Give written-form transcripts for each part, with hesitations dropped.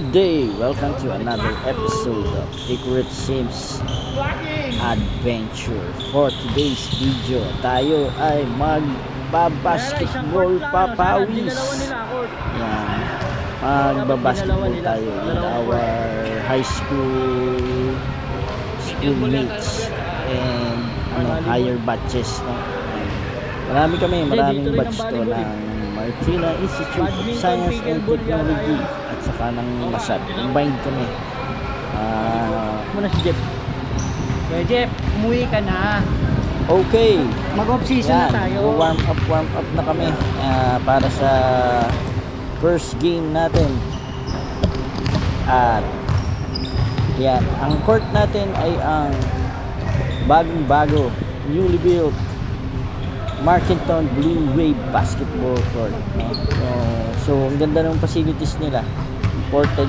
Good day! Welcome to another episode of Secret Sims Adventure. For today's video, tayo ay magbabasketball papawis. Yan. Magbabasketball tayo with our high schoolmates and higher batches. No? Maraming batch to ng Marikina Institute of Science and Technology at saka ng Masad. Combined kami. Muna si Jeff. Kaya Jeff, umuwi ka na. Okay. Mag-off season na tayo. Warm up na kami para sa first game natin. At yan, ang court natin ay ang bagong-bago, newly built Markenton Blue Wave Basketball Court. So ang ganda ng facilities nila. Imported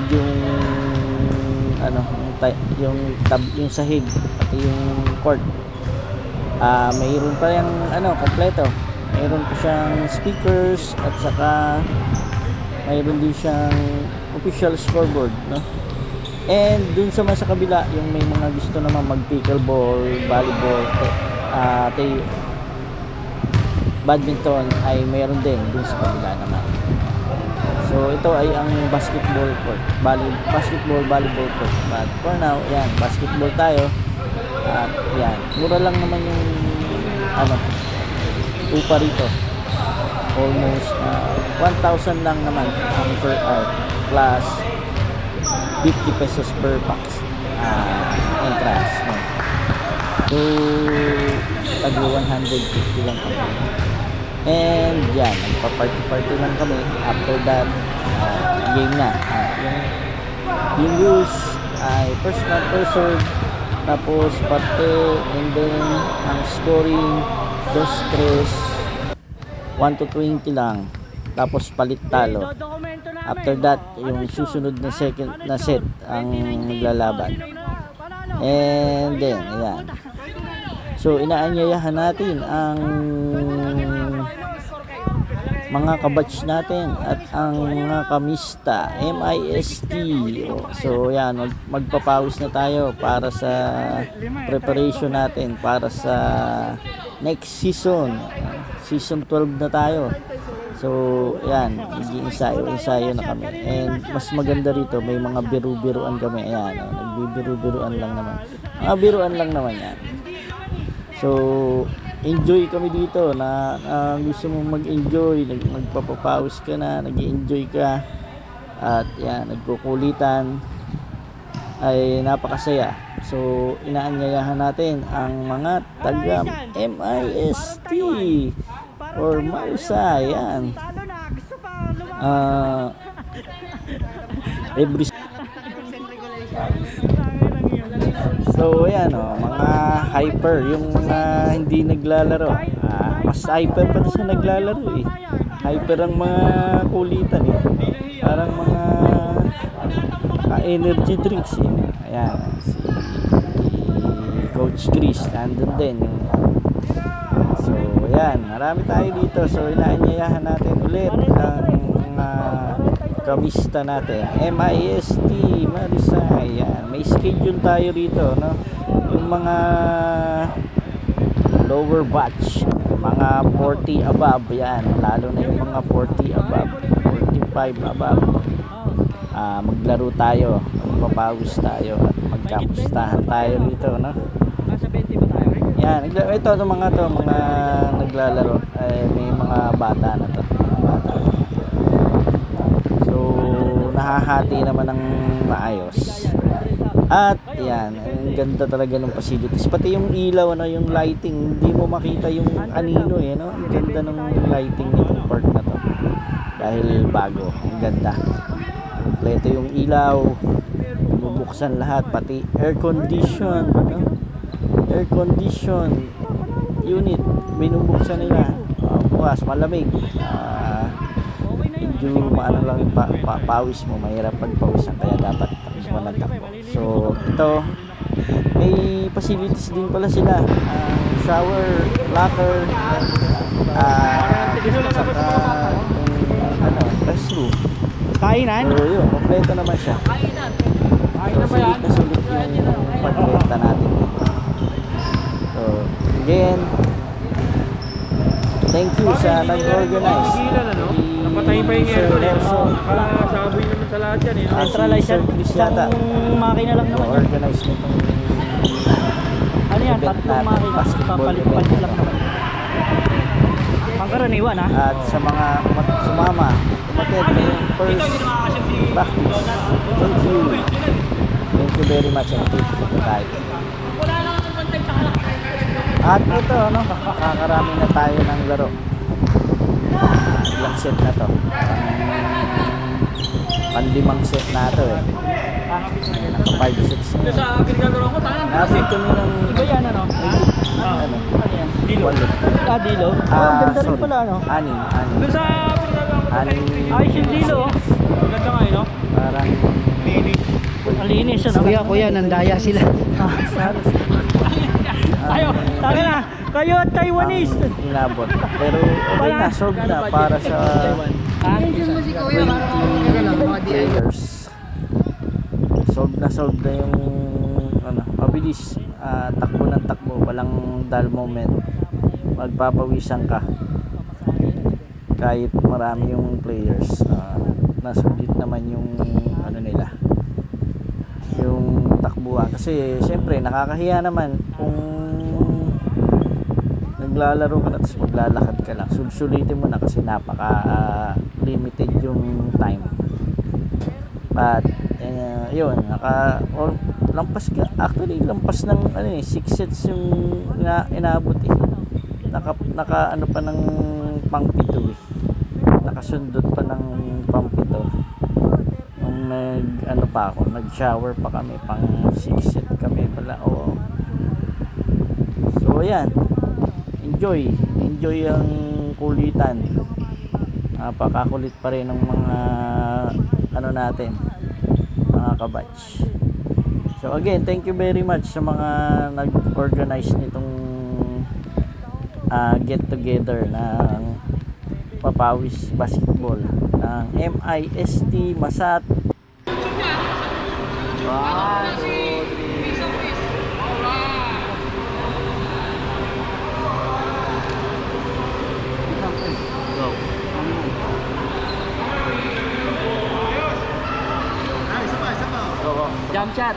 yung yung sahig pati yung court. Mayroon pa yung kompleto. Mayroon pa siyang speakers at saka mayroon din siyang official scoreboard, no? And dun sa kabila, yung may mga gusto naman mag pickleball, volleyball, badminton ay mayroon din dun sa kabila naman. So ito ay ang basketball court, volleyball court. But for now, yan, basketball tayo. At yan, mura lang naman yung upa rito. Almost 1,000 lang naman ang per hour plus 50 pesos per box entrance, no? So tag 150 lang kami. And yan, nagpa-party lang kami. After that, game na. Yung rules ay first come first serve, tapos parte, and then ang scoring 1 to 20 lang, tapos palit talo. After that, yung susunod na second na set ang maglalaban. And then ayan, so inaanyayahan natin ang mga kabatch natin at ang mga kamista MIST. So yan, magpapawis na tayo para sa preparation natin para sa next season 12 na tayo. So yan, nag-ensayo na kami. And mas maganda rito, may mga biru-biruan kami. Ayan, nagbibiru-biruan lang naman. Mga biruan lang naman yan. So enjoy kami dito na gusto mong mag-enjoy, magpapapawis ka na, nag-enjoy ka, at yan, nagkukulitan, ay napakasaya. So inaanyayahan natin ang mga taga MIST or Marsa, yan, every. So ayan, mga hyper, yung mga hindi naglalaro, mas hyper pa sa naglalaro eh. Hyper ang mga kulitan eh. Parang mga energy drinks eh. Ayan, si Coach Chris nandun din. So ayan, marami tayo dito. So inaanyayahan natin ulit ang mga kamista natin, MIST Marisa. Ayan, may schedule tayo rito, no? Yung mga lower batch, mga 40 above, yan, lalo na yung mga 40 above, 45 above, maglaro tayo, magpapawis tayo at magkamustahan tayo rito, no? Yan, ito mga naglalaro ay may mga bata na to. Nahahati naman ng maayos. At yan, ang ganda talaga ng facilities. Pati yung ilaw, yung lighting, hindi mo makita yung anino eh, no? Ang ganda ng lighting nitong park na to. Dahil bago, ang ganda. Kompleto yung ilaw, bubuksan lahat, pati air condition, no? Air condition unit, binubuksan nila. Bukas, malamig. Medyo maano lang yung pawis mo, mahirap pagpawisan, kaya dapat takbo ng takbo. So ito, may facilities din pala sila, shower, locker, saka yung restroom. Kainan? So yun, kompleto naman siya. Kainan. So sulit na sulit yung pagbenta natin dito. So again, thank you sa nag-organize. Napatay pa yung Sir aircon. Nelson. Nakasaboy naman sa lahat yan eh. No? Centralized Sir Chris yata. makina lang naman yan. Organize nitong Ano yan? event Tatlong natin, makina. basketball Papalit-palit event lang na to. naman. Pangkaraniwan ha? At sa mga sumama, umatid ngayong first practice. Thank you. Thank you very much and thank you for tayo. At ito, ano, kakarami na tayo ng laro. Ilang set na to? Pan-limang set na to eh. Naka 5 sets na. Sa pinaglalaro ko, tangan. Nabig kami ng Iba yan ano? ano, Ano yan? wallet. Dilo? Oh, ganda rin Sorry. pala ano? Anim. Doon sa pinaglalaro ko, Anim. Ayos yung dilo oh. ganda nga eh, no? Parang Ang linis ano? Kuya, nandaya sila. Ayo, taka na. Kayo at Taiwanese. inabot. Pero okay na, solve na para sa Ha? 20 players. Solve na yung ano, mabilis. Takbo ng takbo, walang dull moment. Magpapawisan ka. Kahit marami yung players, nasulit naman yung ano nila. Yung takbuhan kasi syempre nakakahiya naman kung naglalaro ka na tapos maglalakad ka lang. Sulitin mo na kasi napaka limited yung time. But yun, lampas ka. Actually lampas ng ano eh 6 sets yung inaabot eh. Naka ano pa ng pang-pito eh. Nakasundot pa ng pang-pito. Nung ano pa ako, nag-shower pa kami, pang 6 set kami pala. Oo. So ayan, enjoy ang kulitan. Napakakulit pa rin ng mga ano natin, mga kabatch. So again, thank you very much sa mga nag-organize nitong get together ng Papawis Basketball ng MIST Masat. Jump shot.